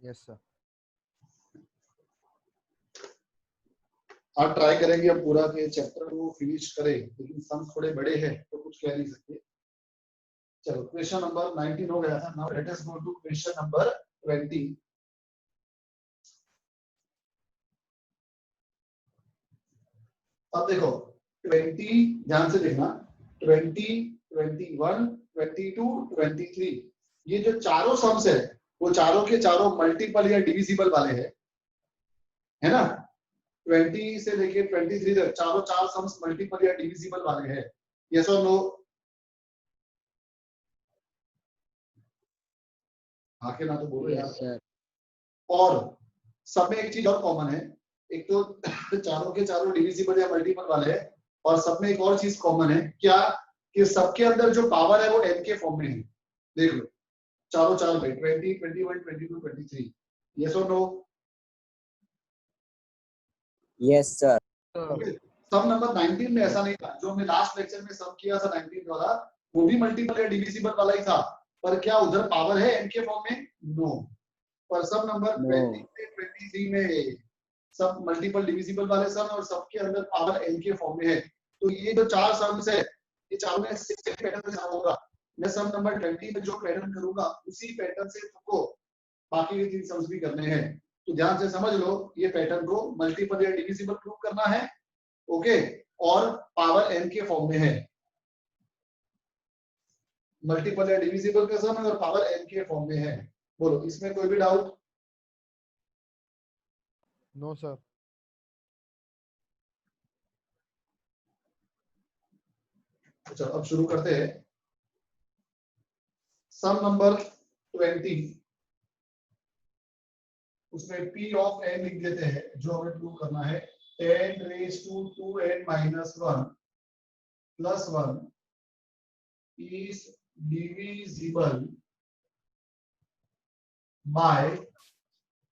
Yes sir. आप try करेंगे हम पूरा के चैप्टर को फिनिश करें, लेकिन सम थोड़े बड़े हैं तो कुछ कह नहीं सकते। चलो क्वेश्चन नंबर 19 हो गया था। Now let us go to question number 20। अब देखो 20 ध्यान से देखना, 20, 21, 22, 23 ये जो चारों सम्स है वो चारों के चारों मल्टीपल या डिविजिबल वाले हैं, है ना। 20 से लेके 23 तक चारों चार सम्स मल्टीपल या डिविजिबल वाले हैं। यस और नो? हाँ के ना तो बोलो यार। और सब में एक चीज और कॉमन है, एक तो चारों के चारों डिविजिबल या मल्टीपल वाले हैं, और सब में एक और चीज कॉमन है क्या, कि सबके अंदर जो पावर है वो n के फॉर्म में है। देख लो चारों चार भाई 20, 21, 22, 23। यस और no? Yes sir. Some number 19 में ऐसा नहीं था, जो हमने लास्ट लेक्चर में सम किया था 19 वाला, वो भी मल्टीपल या डिविजिबल वाला ही था, पर क्या उधर पावर है n के फॉर्म में? नो। पर सम नंबर 20 से 23 में सब मल्टीपल डिविजिबल वाले सम और सबके अंदर पावर n के फॉर्म में है। तो ये जो चार सम्स है ये चारों में सेम पैटर्न से होगा। मैं सम नंबर 20 में जो पैटर्न करूंगा उसी पैटर्न से तुमको बाकी के तीन सम्स भी करने हैं। तो ध्यान से समझ लो, ये पैटर्न को मल्टीपल या डिविजिबल प्रूव करना है, ओके, और पावर n के फॉर्म में है। मल्टीपल या डिविजिबल का सम है और पावर n के फॉर्म में है। बोलो इसमें कोई भी डाउट? No sir. चलो अब शुरू करते हैं। सम नंबर 20, उसमें p ऑफ n लिख देते हैं, जो हमें प्रूव करना है 10 raise to 2n minus 1 plus 1 is divisible by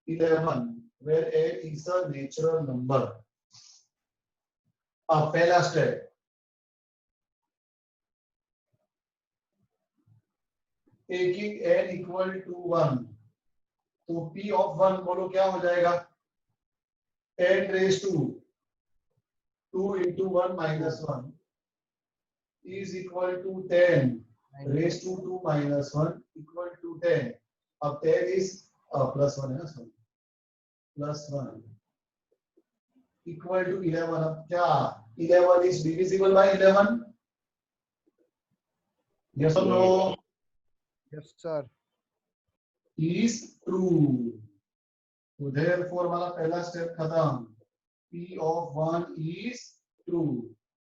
11 where n is a natural number। अब पहला step, taking n equal to 1, तो p ऑफ 1 बोलो क्या हो जाएगा? 10 raise to 2 into 1 minus 1 is equal to 10 raised to 2 minus 1 equal to 10। अब 10 is plus 1 है ना, सॉरी plus 1 equal to 11। अब क्या 11 is divisible by 11? Yes or no? Yes sir. Is true। तो therefore हमारा पहला स्टेप खत्म, p of 1 is true।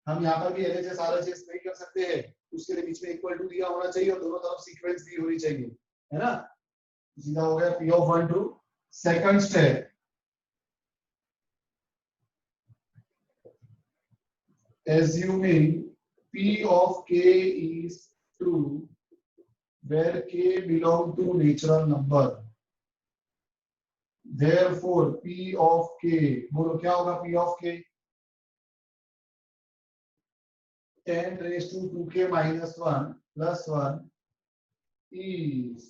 हम यहाँ पर भी LHS RHS नहीं कर सकते हैं, उसके लिए बीच में इक्वल टू दिया होना चाहिए और दोनों तरफ सीक्वेंस दी होनी चाहिए, है ना। सीधा हो गया p of 1 true। Second step, assuming p of k is true where k belong to natural number, therefore p of k, बोलो क्या होगा p of k? 10 raised to 2k minus 1 plus 1 is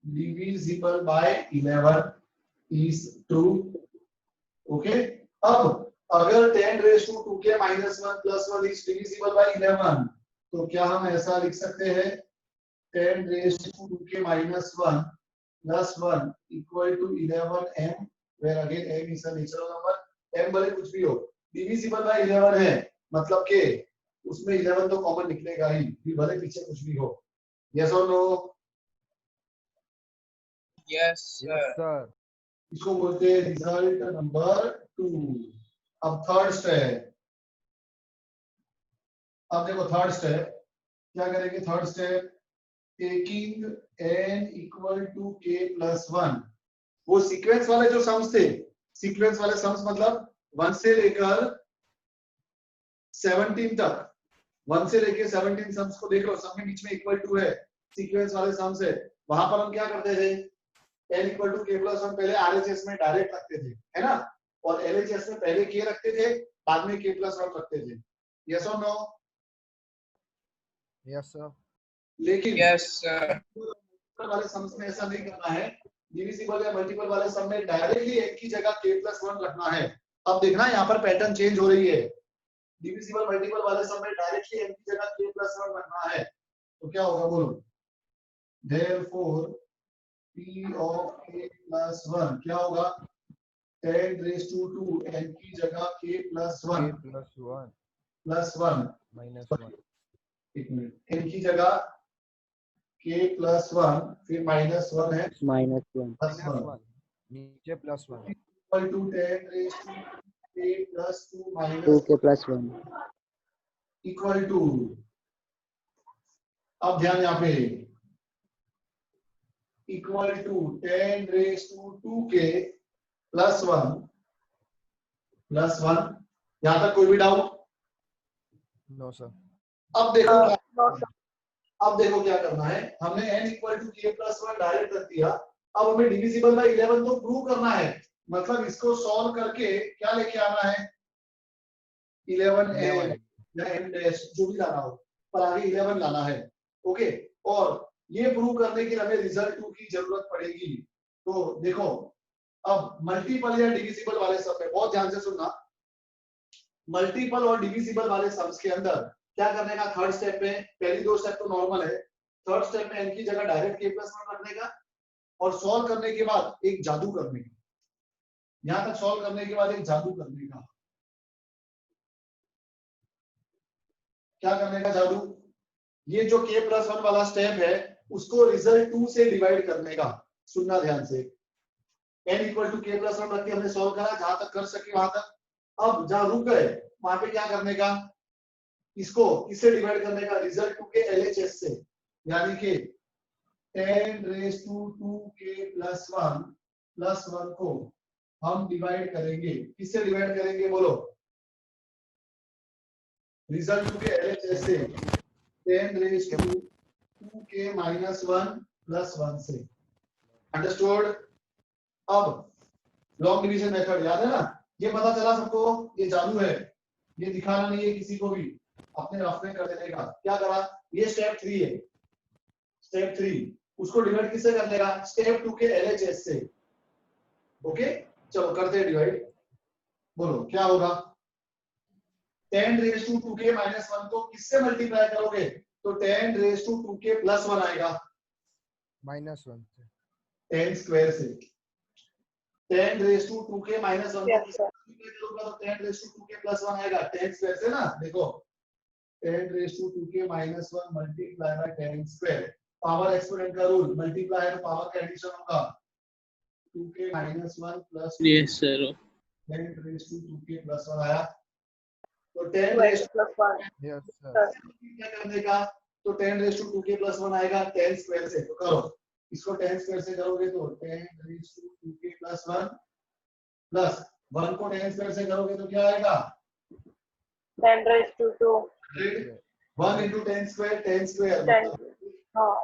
divisible by 11 is true। Okay, अब अगर 10 raised to 2k minus 1 plus 1 is divisible by 11, तो क्या हम ऐसा लिख सकते हैं 10 raised to 2k minus 1 plus 1 equal to 11m, where again m is a natural number। m भले कुछ भी हो, divisible by 11 है, मतलब के उसमें 11 तो कॉमन निकलेगा ही, भले पीछे कुछ भी हो। यस और नो? Yes sir. इसको बोलते हैं रिजल्ट नंबर 2। अब थर्ड स्टेप, अब देखो थर्ड स्टेप क्या करेंगे। Third step, taking n equal to k plus 1, वो सीक्वेंस वाले जो सम्स थे, सीक्वेंस वाले सम्स मतलब 1 से लेकर 17 तक, 1 से लेकर 17 सम्स को देख लो, सब में बीच में इक्वल टू है, सीक्वेंस वाले सम्स है। वहां पर हम क्या करते थे, n equal to k plus 1 पहले RHS में डायरेक्ट रखते थे, है ना, और LHS में पहले k रखते थे, बाद में k प्लस 1 रखते थे। यस और नो? Yes sir. लेकिन यस सर। वाले सम्स में ऐसा नहीं करना है, डिविजिबल या मल्टीपल वाले सम में डायरेक्टली n की जगह k+1 रखना है। अब देखना यहाँ पर पैटर्न चेंज हो रही है। डिविजिबल मल्टीपल वाले सम में डायरेक्टली n की जगह k+1 रखना है, तो क्या होगा बोलो? Therefore p of k+1 क्या होगा? 10⁻², n की जगह k+1 k+1 +1 -1 एक मिनट, n की जगह k+1 फिर -1 है -1 +1 नीचे +1 equal to 10⁻² k+2 minus 2k + 1 equal to, अब ध्यान यहाँ पे, equal to 10⁻²k +1 यहाँ तक कोई भी डाउट? No sir. अब देखो अब देखो क्या करना है, हमने n = k+1 डायरेक्ट रख दिया। अब हमें डिविजिबल बाय 11 तो प्रूव करना है, मतलब इसको सॉल्व करके क्या लेके आना है? 11 या n डैश जो भी लाना हो, पर आगे 11 लाना है। ओके, और ये प्रूव करने के लिए हमें रिजल्ट 2 की जरूरत पड़ेगी। तो देखो, अब मल्टीपल या डिविजिबल वाले सब में बहुत ध्यान से सुनना, मल्टीपल और डिविजिबल वाले सम्स के अंदर क्या करने का? थर्ड स्टेप में, पहली दो स्टेप तो नॉर्मल है, थर्ड स्टेप में n की जगह डायरेक्ट k+1 रखने का और सॉल्व करने के बाद एक जादू करने का। यहां तक सॉल्व करने के बाद एक जादू करने का, क्या करने का जादू? ये जो k+1 वाला स्टेप है उसको रिजल्ट 2 से डिवाइड करने का। सुनना ध्यान से, n = k+1 रख के हमने सॉल्व करा, जहां तक कर सके वहां तक। अब जहां रुक गए वहां पे क्या करने का? इसको किससे डिवाइड करने का? रिजल्ट 2 के LHS से, यानी कि 10⁻²k +1 को हम डिवाइड करेंगे, किससे डिवाइड करेंगे बोलो? रिजल्ट 2 के LHS से, 10⁻²k -1 से। अंडरस्टूड? अब लॉन्ग डिवीजन मेथड याद है ना? ये पता चला सबको, ये जादू है, ये दिखाना नहीं है किसी को भी, अपने रफ में कर देने का। क्या करा? ये स्टेप 3 है, स्टेप 3 उसको डिवाइड किससे करने का? स्टेप 2 के LHS से। ओके, चलो करते हैं डिवाइड। बोलो क्या होगा? 10⁻²k -1 को किससे मल्टीप्लाई करोगे? तो 10⁻²k +1 आएगा, -1 से 10² से। 10⁻²k -1 को किससे मल्टीप्लाई करोगे? तो 10⁻²k +1 आएगा, 10² से ना। देखो 10⁻²k -1 multiply by 10², power exponent का रूल, मल्टीप्लाई है तो पावर का एडिशन होगा। 2k -1 plus yes sir 10⁻²k +1 आया, तो 10⁻² यस सर क्या करने का? तो 10⁻²k +1 आएगा 10² से। तो करो इसको, 10² से करोगे तो 10⁻²k +1 प्लस 1 को 10² से करोगे तो क्या आएगा? 10⁻². 1 into 10² 10², 10. हाँ.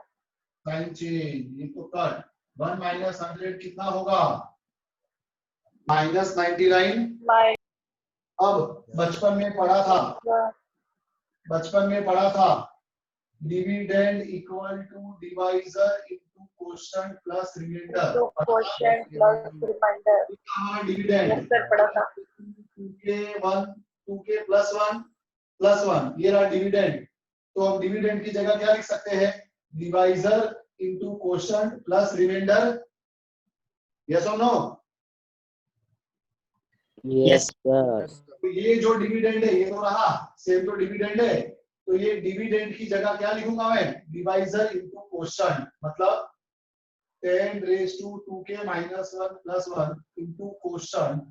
साइन चेंज, ये तो कट। 1 - 100 कितना होगा? -99। My. अब बचपन में पढ़ा था dividend equal to divisor into quotient plus remainder. तो क्वोशिएंट प्लस रिमाइंडर. हमारा डिविडेंड यस सर पढ़ा था. 2k + 1 ये रहा डिविडेंड। तो अब डिविडेंड की जगह क्या लिख सकते हैं? Divisor into quotient plus remainder. Yes और नो? यस सर तो ये जो डिविडेंड है ये तो रहा सेम, तो डिविडेंड है, तो ये डिविडेंड की जगह क्या लिखूंगा मैं? डिवाइजर इनटू क्वोशिएंट, मतलब 10⁻²k - 1 + 1 into quotient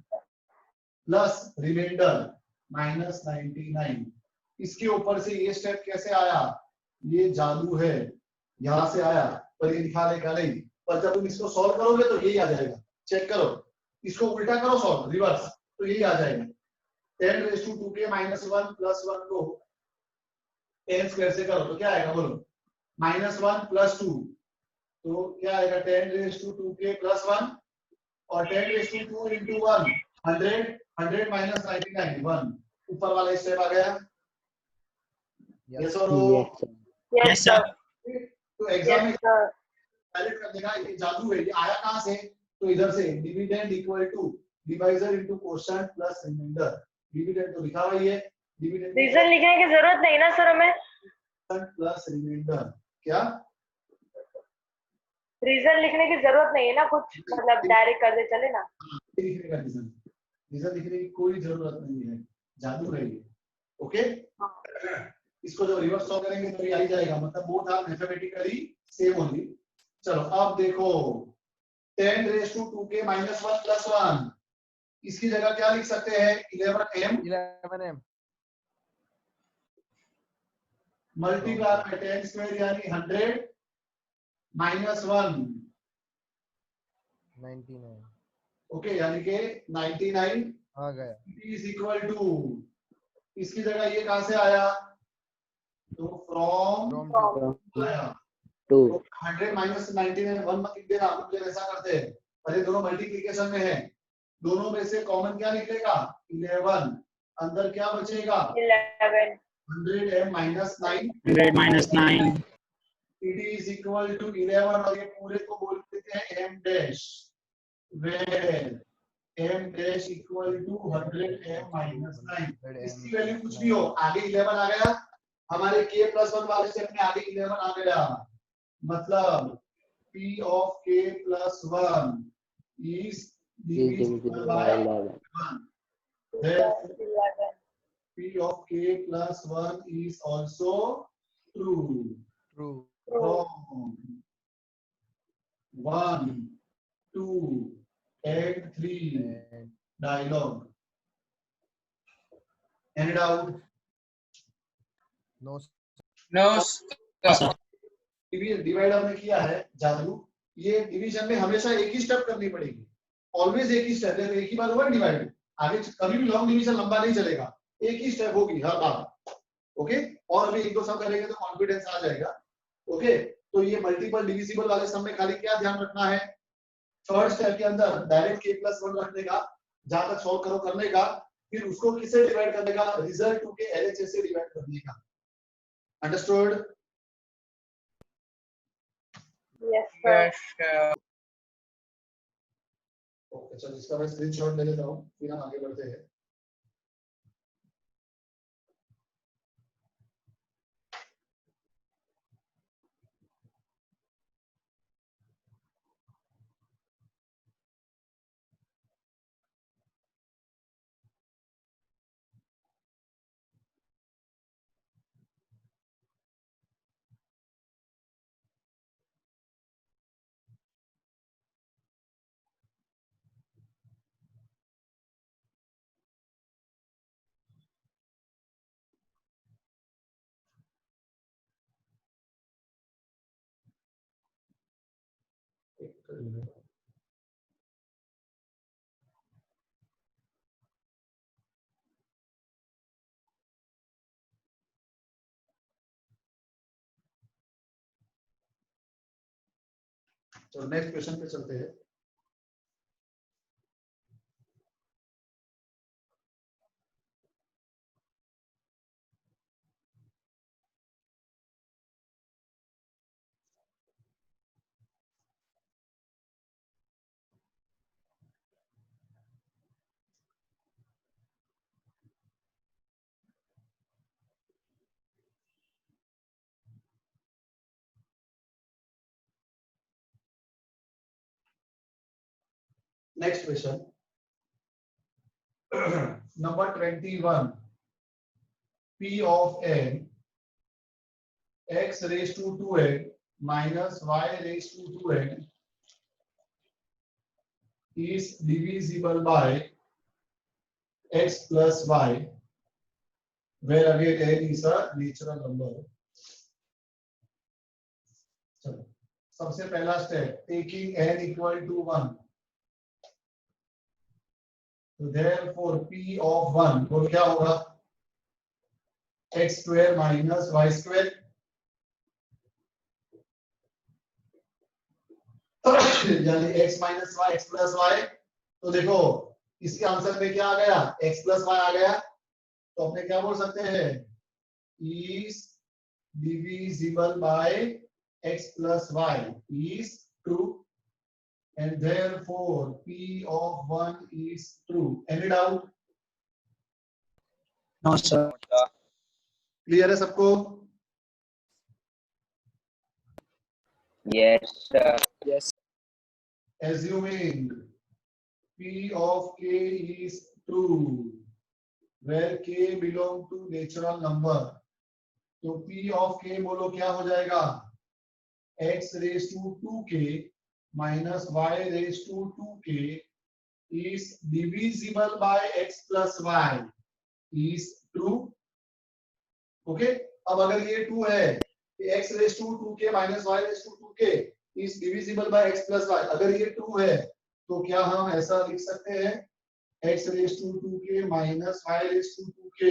plus reminder -99। इसके ऊपर से ये स्टेप कैसे आया? ये जादू है, यहां से आया, पर ये दिखाने का नहीं। पर जब तुम इसको सॉल्व करोगे तो यही आ जाएगा। चेक करो, इसको उल्टा करो, सॉल्व रिवर्स, तो यही आ जाएगा। 10⁻²k - 1 + 1 को 10² से करो तो क्या आएगा बोलो? -1 + 2, तो क्या आएगा? 10⁻²k + 1 और 10⁻² into 1 100 100 - 99 1, ऊपर वाला स्टेप आ गया। यस और नो? Yes sir. तो एग्जाम में यस सर. डायरेक्ट कर देगा, ये जादू है। ये आया कहां से? तो इधर से dividend equal to divisor into quotient plus remainder. Dividend तो लिखा हुआ ही है, डिविडेंड रीजन लिखने की जरूरत नहीं ना सर हमें? Plus remainder. क्या रीजन लिखने की जरूरत नहीं है ना कुछ, मतलब डायरेक्ट कर दे चले ना। लिखने का रीजन, रीजन लिखने की कोई जरूरत नहीं है, जादू है ये। ओके, इसको जब रिवर्स सॉल्व करेंगे तो ये आ ही जाएगा, मतलब both are mathematically same only. चलो अब देखो 10 raise to 2k minus 1 plus 1, इसकी जगह क्या लिख सकते हैं? 11m 11m multiply by 10 square यानी 100 माइनस 1, 99 ओके, यानी कि 99 आ गया। इज इक्वल टू, इसकी जगह ये कहां से आया? तो फ्रॉम from आया 2 100 माइनस 99 1 मत लिख देना, आप लोग ऐसा करते हैं, अरे दोनों मल्टीप्लिकेशन में है, दोनों में से कॉमन क्या निकलेगा? 11, अंदर क्या बचेगा? 11 100m minus 9 100 minus 9 it is equal to 11, और ये पूरे को बोल देते हैं m dash, where m dash equal to 100m minus 9। इसकी वैल्यू कुछ भी हो, आगे 11 आ गया, हमारे k प्लस 1 वाले स्टेप में आगे 11 आ गया, मतलब p of k plus 1 is divisible by 1, therefore 11 p of k plus 1 is also true true from 1 2 and 3 and dialogue. Any doubt? no No, divider में किया है जादू, ये डिवीजन में हमेशा एक ही स्टेप करनी पड़ेगी, ऑलवेज एक ही स्टेप, एक ही बार होगा डिवाइड, आगे कभी भी लॉन्ग डिवीजन लंबा नहीं चलेगा, एक ही स्टेप होगी हर बार। ओके, और अभी एक दो सम करेंगे तो कॉन्फिडेंस आ जाएगा। ओके, तो ये मल्टीपल डिविजिबल वाले सम में खाली क्या ध्यान रखना है? थर्ड स्टेप के अंदर डायरेक्ट k प्लस 1 रखने का, जहां तक सॉल्व करो करने का, फिर उसको किससे डिवाइड करने का? रिजल्ट टू के LHS से डिवाइड करने का। Understood? yes sir yes, okay, चलो इसका मैं स्क्रीनशॉट ले लेता हूँ, फिर हम आगे बढ़ते हैं। तो नेक्स्ट क्वेश्चन पे चलते हैं। Next question number 21, p of n x raised to 2n minus y raised to 2n is divisible by x plus y, where again n is a natural number। चलो, सबसे पहला step, taking n equal to 1, तो therefore p of 1 बोल क्या होगा? x square minus y square, यानी x minus y x plus y। तो देखो इसके आंसर में क्या आ गया? x प्लस y आ गया, तो अपने क्या बोल सकते हैं? is divisible by x plus y is true, and therefore p of 1 is true. Any doubt? No, sir. Clear है सबको? Yes, sir. Yes. Assuming p of k is true, where k belong to natural number, तो p of k बोलो क्या हो जाएगा? x raised to 2k minus y raised to 2k is divisible by x plus y is true. Okay, अब अगर ये 2 है, x raised to 2k minus y raised to 2k is divisible by x plus y, अगर ये 2 है तो क्या हम ऐसा लिख सकते हैं x raised to 2k minus y raised to 2k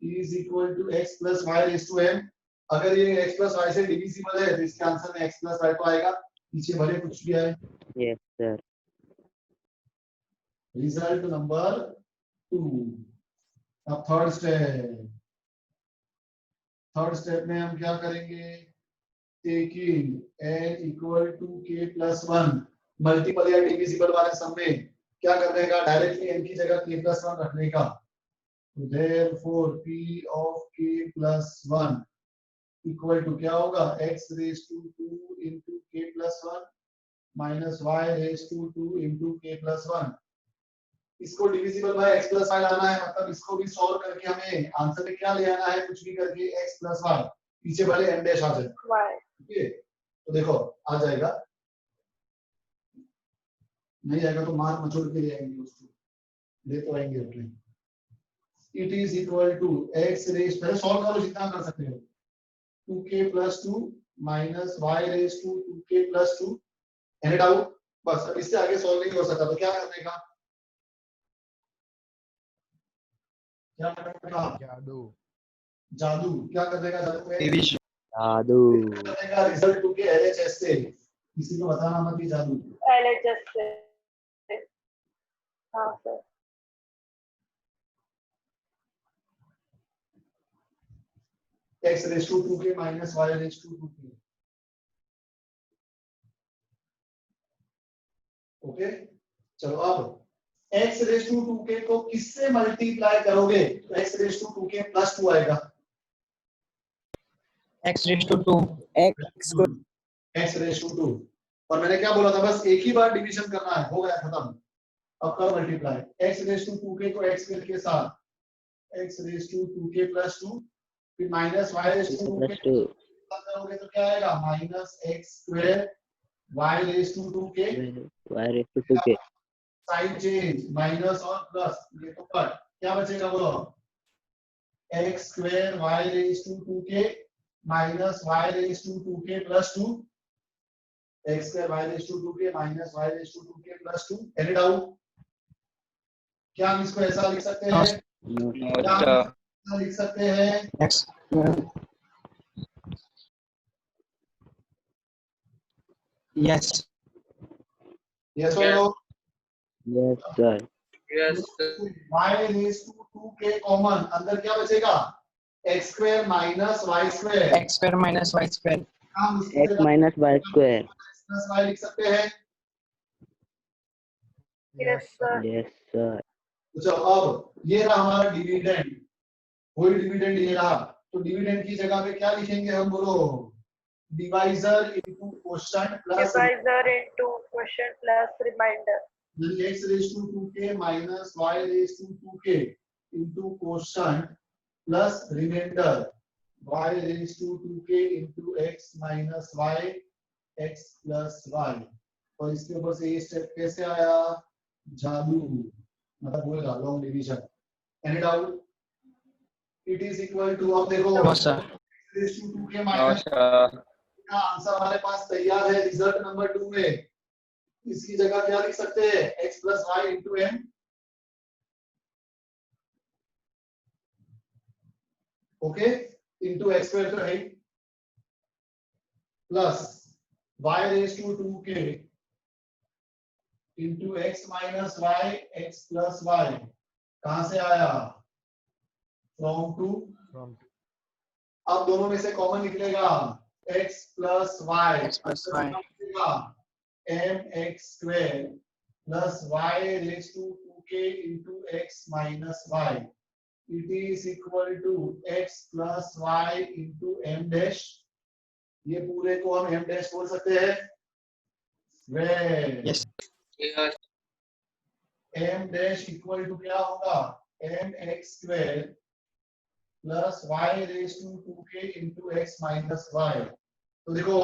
is equal to x plus y raised to m. अगर ये x plus y से डिविजिबल है तो इसके आंसर में x plus y तो आएगा, पीछे भले कुछ भी आए. Yes, sir. Result number 2. अब थर्ड स्टेप में हम क्या करेंगे? Taking n equal to k plus 1 multiple या डिविजिबल वाले सम में क्या करने का? डायरेक्टली n की जगह k प्लस 1 रखने का. therefore p of k plus 1 equal to क्या होगा? x raised to 2 into k plus 1 minus y raised to 2 into k plus 1. इसको divisible by x plus y लाना है, मतलब इसको भी सॉल्व करके हमें आंसर में क्या ले आना है? कुछ भी करके x प्लस y, पीछे भले m डैश आ जाए. ठीक है, तो देखो आ जाएगा, नहीं आएगा तो मार मचोड़ के ले आएंगे उसको, ले तो आएंगे अपने. It is equal to x raise, पहले सॉल्व करो जितना कर सकते हो, 2k plus 2 minus y raise to 2k plus 2. Any doubt? बस अब इससे आगे सॉल्व नहीं हो सकता, तो क्या करने का? क्या करने का? जादू. क्या कर देगा जादू में? डिवीजन. जादू. का रिजल्ट 2 के LHS से, किसी को बताना मत कि जादू. LHS से. हाँ sir. x raise to 2k minus y raise to 2k. Okay, चलो अब x रेज टू 2k को किससे मल्टीप्लाई करोगे? तो x raise to 2k plus 2 आएगा. X raised to 2. x raise to 2. और मैंने क्या बोला था? बस एक ही बार डिवीजन करना है, हो गया खत्म. अब कर multiply. x raise to 2k को x स्क्वायर के साथ x raise to 2k plus 2, फिर minus y raise to 2k करोगे तो क्या आएगा? Minus x square y raise to 2k. Y raised to 2k. Sign change, minus और plus, ये तो कट. क्या बचेगा बोलो? x square y raise to 2k minus y raise to 2k plus 2. x square y raise to 2k minus y raise to 2k plus 2. Any doubt? क्या हम इसको ऐसा लिख सकते हैं? No. क्या हम ऐसा लिख सकते हैं? X. Yes. यस और no? Yes, sir. y raise to 2k common, अंदर क्या बचेगा? x square minus y square. X square minus Y square. हम इसको X minus Y square. Plus y लिख सकते हैं. Yes sir. Yes, sir. तो चलो अब ये रहा हमारा डिविडेंड, वही डिविडेंड ये रहा. तो डिविडेंड की जगह पे क्या लिखेंगे हम? बोलो, divisor into quotient plus Divisor into quotient plus remainder. x raise to 2k minus y raise to 2k into quotient plus remainder y raise to 2k into x minus y x plus y. और इसके ऊपर से ये step कैसे आया? जादू, मतलब बोलेगा long division. Any doubt? It is equal to, अब देखो No, sir. Raise to 2k minus का आंसर हमारे पास तैयार है रिजल्ट नंबर 2 में. इसकी जगह क्या लिख सकते हैं? x plus y into m. Okay, into x square तो है plus y raise to 2k into x minus y x plus y. कहां से आया? From two. अब दोनों में से कॉमन निकलेगा x plus y X plus y. mx square plus y raised to 2k into x minus y. It is equal to x plus y into m dash. ये पूरे को हम m dash बोल सकते हैं. Where Yes. m dash equal to क्या होगा? mx square plus y raised to 2k into x minus y. तो देखो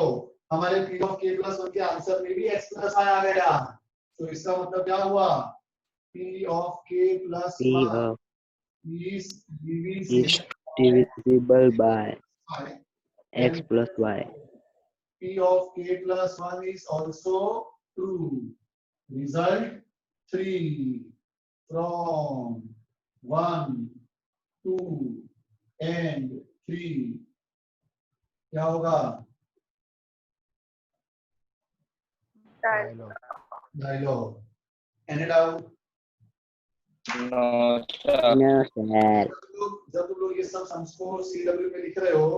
हमारे p of k plus 1 के आंसर में भी x plus y आ गया. तो इसका मतलब क्या हुआ? p of k plus P 1 of is is divisible divisible by by x plus y. p of k plus 1 is also true. Result 3 from 1, 2 and 3 क्या होगा? Done. Dialogue. End it out. No, sir. जब तुम लोग ये सब sums को CW में लिख रहे हो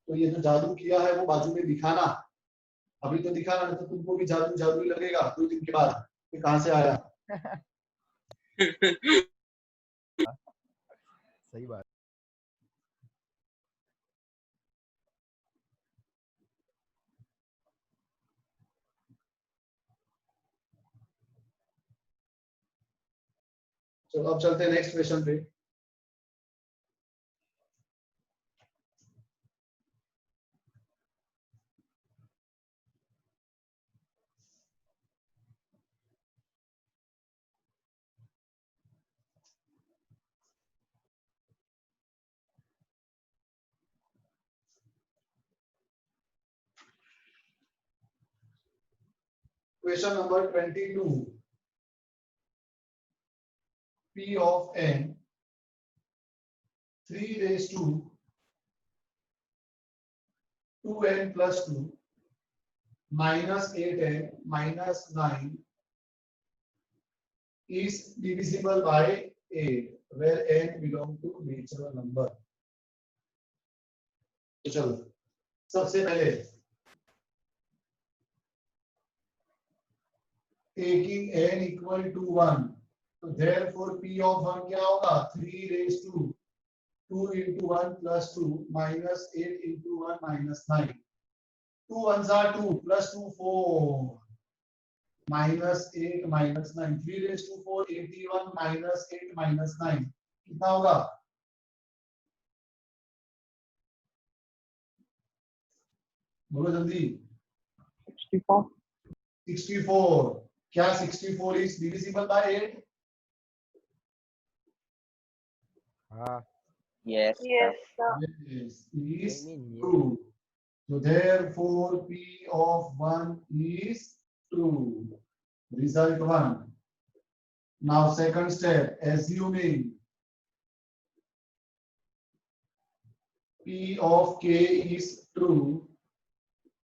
तो ये जो जादू किया है वो बाजू में दिखाना. अभी तो दिखाना, नहीं तो तुमको भी जादू जादू ही लगेगा 2 दिन के बाद. ये कहाँ से आया? सही बात. चलो अब चलते हैं नेक्स्ट क्वेश्चन पे. Question number 22. P of n 3 raised to 2n plus 2 minus 8n minus 9 is divisible by 8 where n belong to natural number. तो चलो सबसे पहले taking n equal to 1, so therefore p of 1 क्या होगा? 3 raised to 2 into 1 plus 2 minus 8 into 1 minus 9. 2 ones are 2 plus 2 4 minus 8 minus 9. 3 raised to 4 81 minus 8 minus 9 कितना होगा? बोलो जल्दी. 64. 64. क्या 64 is divisible by 8? हाँ. Yes, sir. Yes, is नहीं, नहीं, true. So therefore P of 1 is true. Result 1. Now second step, assuming P of k is true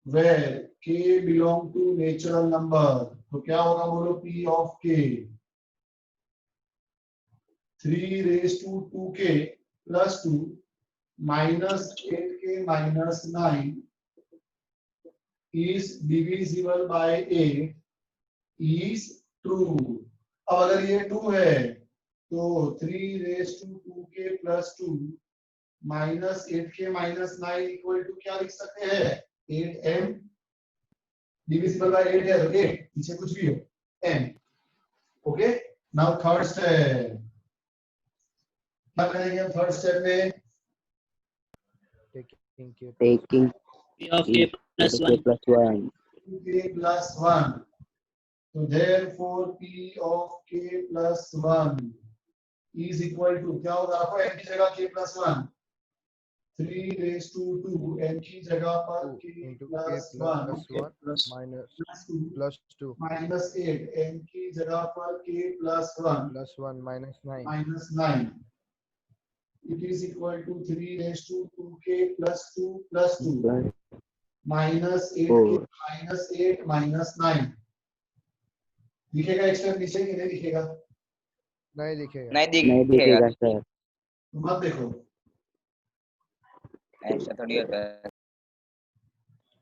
where k belong to natural number. तो क्या होगा बोलो? P of k 3 raised to 2k plus 2 minus 8k minus 9 is divisible by 8 is true. अब अगर ये 2 है तो 3 raised to 2k plus 2 minus 8k minus 9 equal to क्या लिख सकते हैं? 8m divisible by 8 है तो 8 पीछे कुछ भी हो m. Okay. Now third step क्या करेंगे हम? थर्ड स्टेप में taking k Taking P of k plus k 1. plus 1. k plus 1. So therefore P of k plus 1 is equal to क्या होगा? आपको n की जगह k plus 1 3 raised to 2 n की जगह पर 2 k into k plus plus 1 1 Plus minus plus 2 plus 2 minus 8 n की जगह पर k plus 1 plus 1 minus 9 minus 9. It is equal to 3 raised to 2k plus 2 plus 2 Plus minus 8k 4. minus 8 minus 9. दिखेगा एक step नीचे कि नहीं दिखेगा? नहीं दिखेगा. नहीं दिखेगा सर. मत देखो. ऐसा थोड़ी होता है.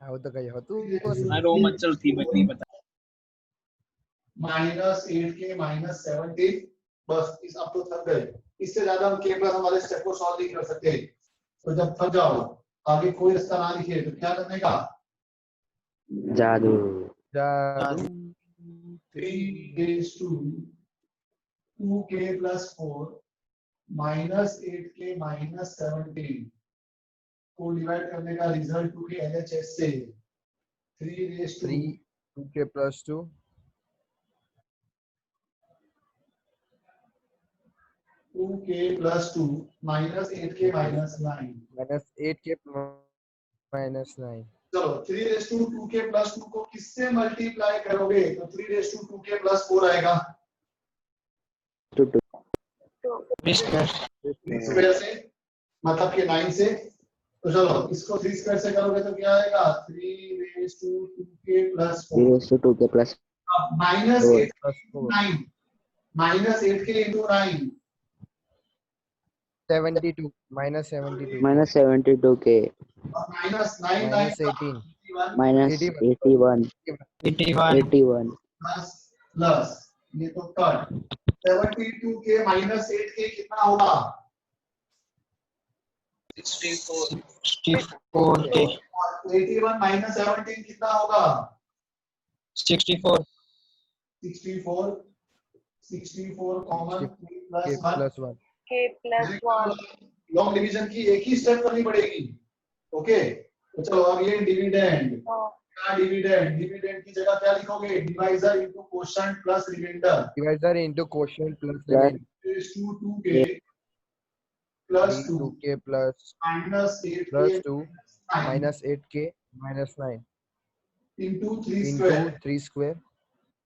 हो तो कही हो तू रो मत चल थी मैं नहीं बता -8k -17 बस इस अब तो थक गए। इससे ज्यादा हम k प्लस हमारे स्टेप को सॉल्व नहीं कर सकते। तो जब थक जाओ आगे कोई रास्ता ना दिखे तो क्या करने का? जादू जादू 3 raised to 2k plus 4 -8k -17 को डिवाइड करने का रिजल्ट 2 के LHS से 3 raised to 3 2k plus 2 2k plus 2 -8k -9 minus 8k minus 9 चलो 3 raised to 2k plus 2 को किससे मल्टीप्लाई करोगे तो 3 raised to 2k plus 4 आएगा टू टू स्क्वायर से मतलब कि 9 से। तो चलो इसको 3 स्क्वायर से करोगे तो क्या आएगा 3 raised to 2k plus 4 2k plus अब -8 plus 4 9 -8k into 9 72 minus 72 minus 72k और -9 minus 18 minus 81 प्लस ये तो कट 72k -8k कितना होगा 64 के 81 -17 कितना होगा 64 64 common k plus 1 plus 1 k plus 1 long division की एक ही स्टेप करनी पड़ेगी। ओके तो चलो अब ये डिविडेंड क्या डिविडेंड की जगह क्या लिखोगे divisor into quotient plus remainder divisor into quotient plus remainder is to 2k plus 2 2k plus minus 8k plus 2 9 minus 8k minus 9 into 3 into square 3 square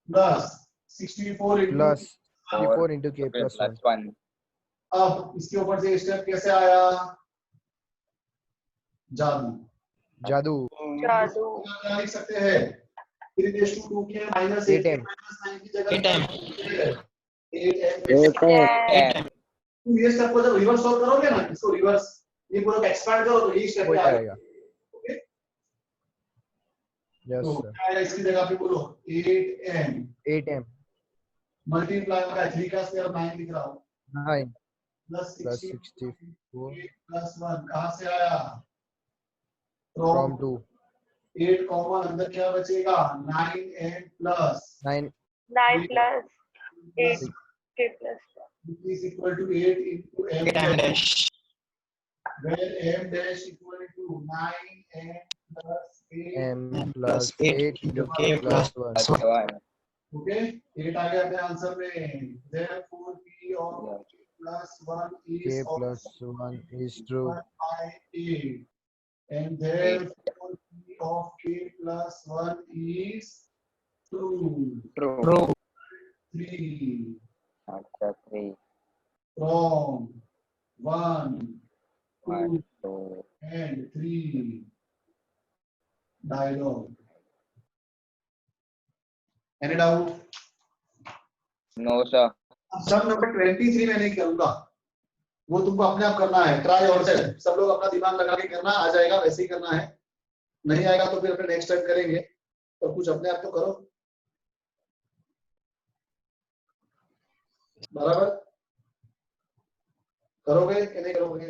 plus 64 into plus 64 into k plus 1 अब इसके ऊपर से step कैसे आया जादू जादू जादू क्या लिख सकते हैं 3 raised to 2k minus 8k 8m minus 9 की जगह 8m 8m तुम ये स्टेप को जब रिवर्स सॉल्व करोगे ना इसको रिवर्स ये पूरा एक्सपैंड करो तो यही स्टेप हो आएगा जाएगा ओके यस तो सर क्या आएगा इसकी जगह पे बोलो 8m 8m मल्टीप्लाई होगा 3 का स्क्वायर 9 लिख रहा हूँ 9 प्लस plus 64 64 प्लस 1 कहाँ से आया from 2 8 कॉमन अंदर क्या बचेगा 9m plus 9 9 plus 8 k plus 1 is equal to 8 into m dash where m dash equal to 9m plus 8 m plus 8 into k plus 1 okay 8 आ गया अपने आंसर में therefore p of k plus 1 k is plus 1 is true by 8 and therefore p of k plus 1 is true 3 from 1 2 and 3 dialogue any doubt No, sir. अब सब number 23 में नहीं करूंगा वो तुमको अपने आप करना है ट्राई और सब लोग अपना दिमाग लगा के करना आ जाएगा वैसे ही करना है नहीं आएगा तो फिर अपने नेक्स्ट टाइम करेंगे और कुछ अपने आप तो करो बराबर करोगे कि नहीं करोगे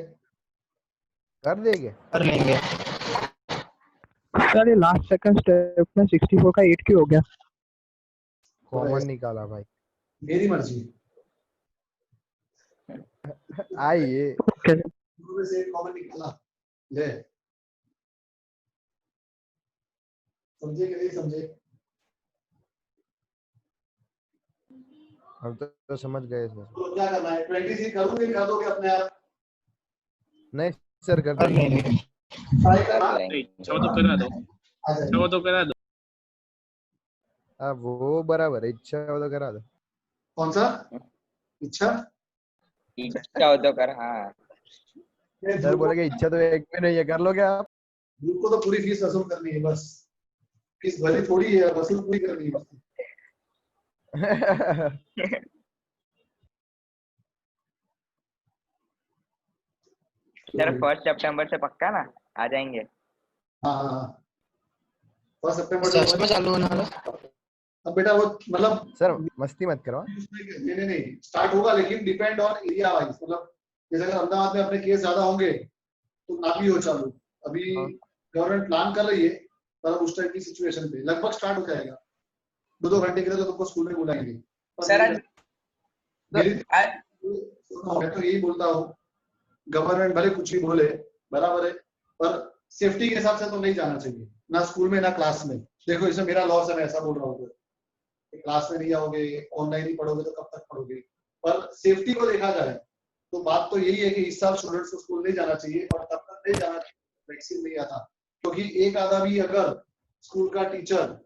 कर देंगे कर लेंगे सर ये लास्ट सेकंड स्टेप में 64 का 8 क्यों हो गया कॉमन निकाला भाई मेरी मर्जी आइए दोनों में से एक कॉमन निकाला ले समझे कि नहीं समझे हम तो समझ गए सर तो क्या करना है 23 करोगे कर दोगे अपने आप नहीं सर कर कर देंगे लेंगे ट्राई करना चाहो तो करा दो आ जाएगा चाहो तो करा दो अब वो बराबर है इच्छा हो तो करा दो कौन सा इच्छा इच्छा हो तो कर हाँ ये सर बोलेगे इच्छा तो एक भी नहीं है कर लोगे आप ग्रुप को तो पूरी फीस वसूल करनी है बस फीस भरी थोड़ी है वसूल पूरी करनी है सर 1 सितंबर से पक्का ना आ जाएंगे हाँ फर्स्ट सितंबर सच में चालू होने वाला। अब बेटा वो मतलब सर मस्ती मत करो। नहीं स्टार्ट होगा, लेकिन डिपेंड ऑन एरिया वाइज। मतलब जैसे अगर अहमदाबाद में अपने केस ज्यादा होंगे तो ना भी हो चालू। अभी हाँ। गवर्नमेंट प्लान कर रही है, मतलब उस टाइप की सिचुएशन पे लगभग स्टार्ट हो जाएगा। 2-2 घंटे के लिए तो तुमको स्कूल में बुलाएंगे। सर आज मैं तो यही बोलता हूँ, गवर्नमेंट भले कुछ भी बोले, बराबर है, पर सेफ्टी के हिसाब से तो नहीं जाना चाहिए, ना स्कूल में ना क्लास में। देखो इसमें मेरा लॉस है, मैं ऐसा बोल रहा हूँ, क्लास में नहीं आओगे, ऑनलाइन ही पढ़ोगे तो कब तक पढ़ोगे। पर सेफ्टी को देखा जाए तो बात तो यही है कि इस साल स्टूडेंट्स को स्कूल नहीं जाना चाहिए, और तब तक नहीं जाना चाहिए वैक्सीन नहीं आता। क्योंकि एक आधा भी अगर स्कूल का टीचर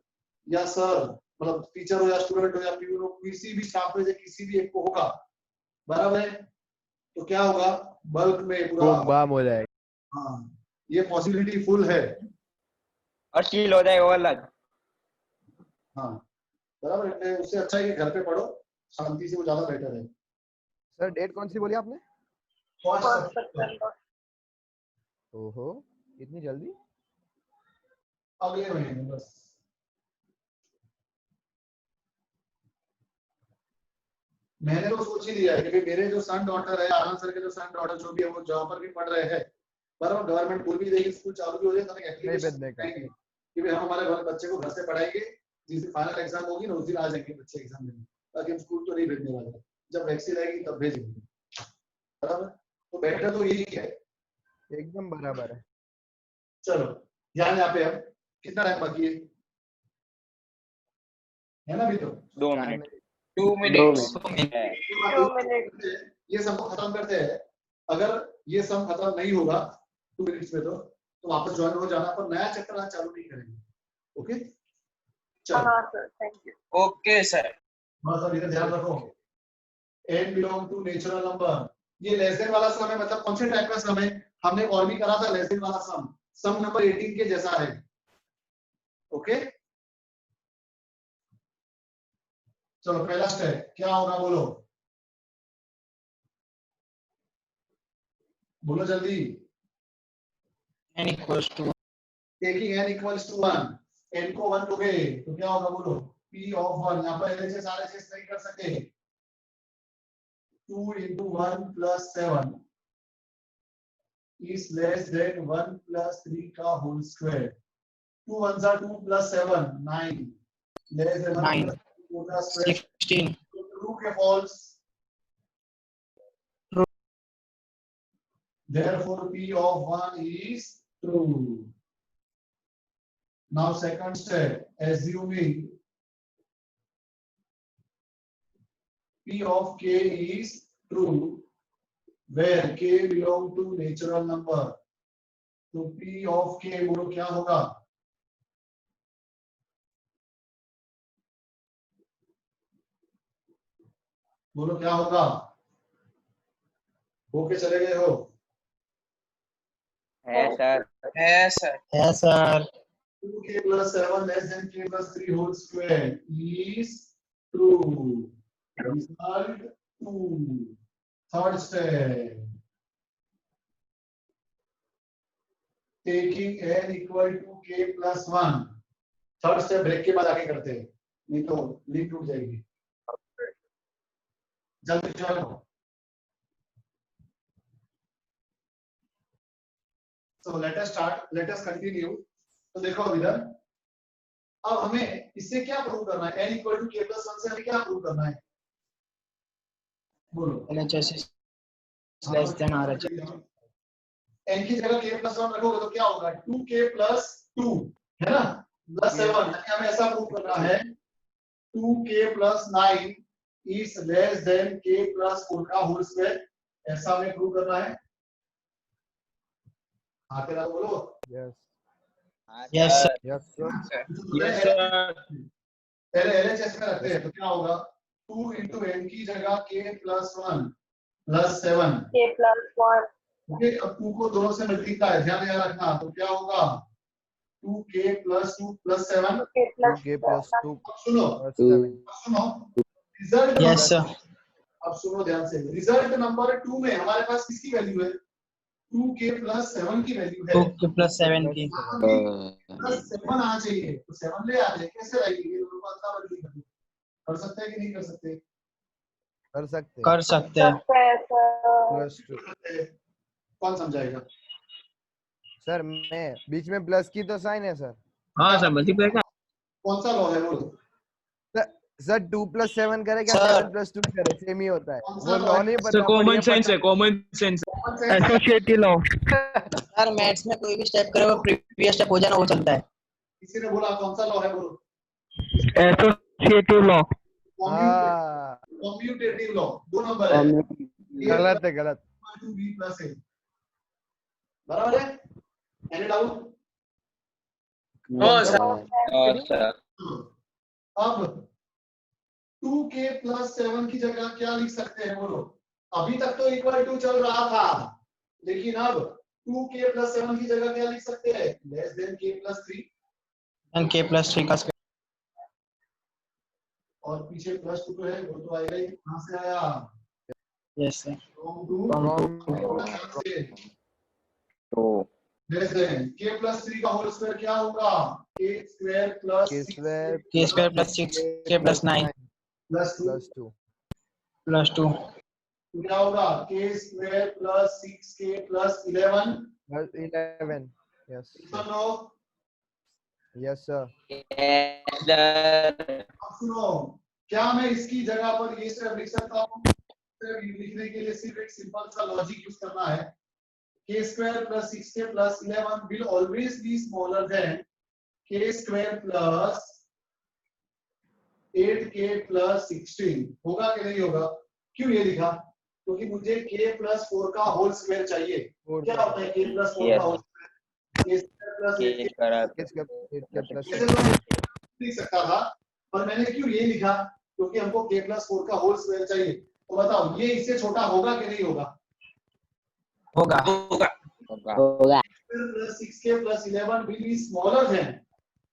या सर, मतलब टीचर हो या स्टूडेंट हो या पीयून हो, किसी भी स्टाफ में से किसी भी एक को होगा, बराबर है, तो क्या होगा, बल्क में पूरा बम हो जाएगा। हाँ, ये पॉसिबिलिटी फुल है। और शील हो जाएगा वो अलग। हाँ बराबर है, उससे अच्छा है कि घर पे पढ़ो शांति से, वो ज्यादा बेटर है। सर डेट कौन सी बोली आपने? फर्स्ट सितंबर। ओहो, इतनी जल्दी? अगले महीने बस। मैंने तो सोच ही लिया है कि मेरे जो सन डॉटर है, आनंद सर के जो सन डॉटर जो भी है, वो जहाँ पर भी पढ़ रहे हैं, बराबर गवर्नमेंट बोल भी देगी स्कूल चालू भी हो जाए, तो भेजने का। एप्लीकेशन कि भाई हम हमारे बच्चे को घर से पढ़ाएंगे, जिस दिन फाइनल एग्जाम होगी ना उस दिन आ जाएंगे बच्चे एग्जाम देने, ताकि हम स्कूल तो नहीं भेजने वाले, जब वैक्सीन आएगी तब भेजेंगे, बराबर। तो बेटर तो यही है। एकदम बराबर है। चलो ध्यान यहाँ पे, अब कितना टाइम बाकी है ना? अभी तो 2 मिनट 2 मिनट्स। 2 मिनट। ये सब खत्म करते हैं। अगर ये सब खत्म नहीं होगा 2 मिनट्स में तो वापस ज्वाइन हो जाना, पर नया चैप्टर आज चालू नहीं करेंगे। ओके चलो। हाँ sir, thank you. Okay sir. हाँ इधर ध्यान रखो, n belong to natural number. ये लेस देन वाला सम है, मतलब कौन से टाइप का सम है? हमने और भी करा था लेस देन वाला सम नंबर 18 के जैसा है। ओके चलो पहला स्टेप क्या होगा, बोलो बोलो जल्दी। n equals to taking n equals to 1, n को 1 लोगे तो क्या होगा, बोलो p ऑफ 1। यहाँ पर LHS RHS नहीं कर सके, 2 into 1 plus 7 is less than 1 plus 3 का whole square। 2 1s are 2 plus 7 9 less than 1 9 plus 4 का square 16 true के false। True. Therefore p of 1 is true। Now second step, assuming p of k is true where k belong to natural number, तो p of k बोलो क्या होगा, बोलो क्या होगा? होके चले गए हो? है सर। है सर। है sir. 2k plus 7 less than k plus 3 whole square is true। Result 2। Third step, taking n equal to k plus 1। Third step break के बाद आके करते हैं, नहीं तो लिंक टूट जाएगी। जल्दी चलो। So let us start, let us continue। तो देखो इधर, अब हमें इससे क्या प्रूव करना है? n equal to k plus 1 से हमें क्या प्रूव करना है, बोलो। LHS is less than RHS। n की जगह k plus 1 रखोगे तो क्या होगा, 2k plus 2 है ना, प्लस 7। हमें ऐसा प्रूव करना है 2k plus 9 is less than k plus 4 का होल स्क्वायर, ऐसा हमें प्रूव करना है। हाँ तेरा बोलो। Yes yes sir. Yes sir. Yes sir. पहले LHS में रखते हैं तो क्या होगा, 2 into n की जगह k plus 1 plus 7, k plus 1। Okay. अब 2 को दोनों से मल्टीप्लाई ध्यान रखना, तो क्या होगा 2k plus 2 plus 7। k plus 2k plus 2 अब सुनो, plus 7। सुनो रिजल्ट। Yes sir. अब सुनो ध्यान से, रिजल्ट नंबर 2 में हमारे पास किसकी वैल्यू है, 2k प्लस 7 की वैल्यू है 2k plus 7 की प्लस 7 आ चाहिए तो 7 ले आते कैसे आएगी ये दोनों को अदला बदली कर सकते हैं कि नहीं कर सकते कर सकते कर सकते हैं सकते हैं सर। +2 कौन समझाएगा सर मैं बीच में प्लस की तो साइन है सर। हाँ सर मल्टीप्लाई का कौन सा लॉ है वो सर 2 + 7 करे क्या सर। 7 + 2 करे सेम ही होता है कौन सा वो law लॉ है? नहीं सर पता कॉमन पर ये सेंस पता है common sense associative law sir maths में कोई भी स्टेप करे वो प्रीवियस स्टेप हो जाए ना वो चलता है। किसी ने बोला कौन सा लॉ है बोलो एसोसिएटिव लॉ हाँ कम्यूटेटिव लॉ 2 नंबर है गलत है गलत 2b + a बराबर है एनी डाउट हाँ सर अच्छा अब 2k + 7 की जगह क्या लिख सकते हैं बोलो अभी तक तो इक्वल टू चल रहा था लेकिन अब 2k + 7 की जगह क्या लिख सकते हैं less than k + 3 and k plus 3 का स्क्वायर। और पीछे +2 तो है वो तो आएगा ही कहां से आया यस सर। from 2 From से तो लेस देन k + 3 का होल स्क्वायर क्या होगा k square + k 6 square k square plus 6k plus 9 + 2 +2 plus 2 तो क्या होगा k स्क्वायर + 6k + 11 +11 यस सुनो यस सर अब सुनो क्या मैं इसकी जगह पर ये स्टेप लिख सकता हूँ सिर्फ लिखने के लिए सिर्फ एक सिंपल सा लॉजिक यूज करना है k square + 6k + 11 will always be smaller than k square + 8k + 16 होगा कि नहीं होगा क्यों ये लिखा क्योंकि मुझे k + 4 का होल स्क्वायर चाहिए क्या होता है k + 4 का whole square k square + 8k इसका 8 के ऐसे तो मैं लिख सकता था पर मैंने क्यों ये लिखा क्योंकि हमको k + 4 का होल स्क्वायर चाहिए तो बताओ ये इससे छोटा होगा कि नहीं होगा होगा होगा 6k + 11 will be smaller than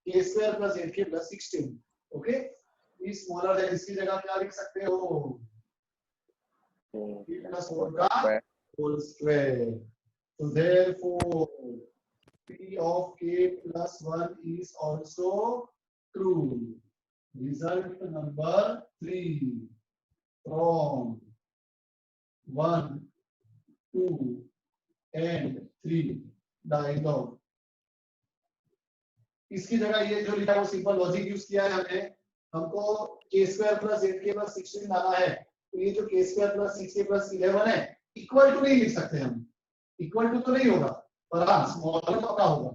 k square + 8k + 16 okay be smaller than इसकी जगह क्या लिख सकते हो k + 4 का whole square so therefore p of k + 1 is also true result number 3 from 1 2 and 3 dialogue इसकी जगह ये जो लिखा है वो सिंपल लॉजिक यूज किया है हमने हमको k स्क्वायर + 8k + 16 लाना है तो ये जो k स्क्वायर + 6k + 11 है इक्वल टू नहीं लिख सकते हम इक्वल टू तो नहीं होगा पर हाँ स्मॉलर पक्का होगा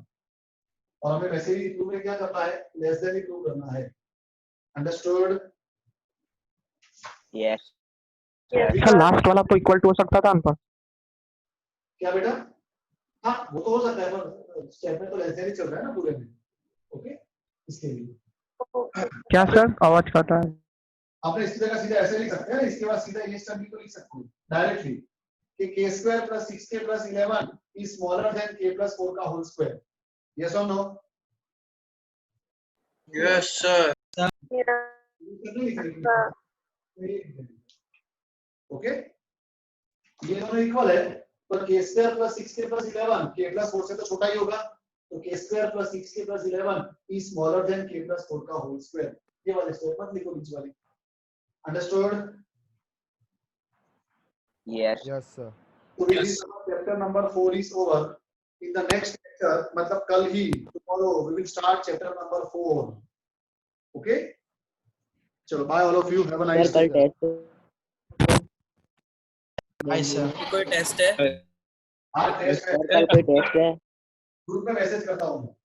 और हमें वैसे ही प्रूव क्या करना है लेस देन ही प्रूव करना है अंडरस्टूड यस सर लास्ट वाला तो इक्वल टू हो सकता था आंसर क्या बेटा हाँ वो तो हो सकता है पर स्टेप में तो लेस देन ही चल रहा है ना पूरे में ओके इसके लिए क्या सर आवाज खाता है आपने इसकी जगह सीधा ऐसे लिख सकते हैं ना इसके बाद सीधा ये स्टेप भी तो लिख सकते हैं डायरेक्टली कि k square + 6k + 11 is smaller than k + 4 का होल स्क्वायर यस और नो यस सर ओके ये दोनों इक्वल है पर k स्क्वायर + 6k + 11 k + 4 से तो छोटा ही होगा तो k square + 6k + 11 is smaller than k + 4 का होल स्क्वायर ये वाले स्टेप मत लिखो बीच वाली अंडरस्टूड यस यस सर तो this chapter number 4 is over in the next lecture मतलब कल ही tomorrow we will start chapter number 4 okay चलो bye all of you have a sir nice कल day टेस्ट हाय सर कोई test है हाँ test sir कल कोई test है ग्रुप में मैसेज करता हूँ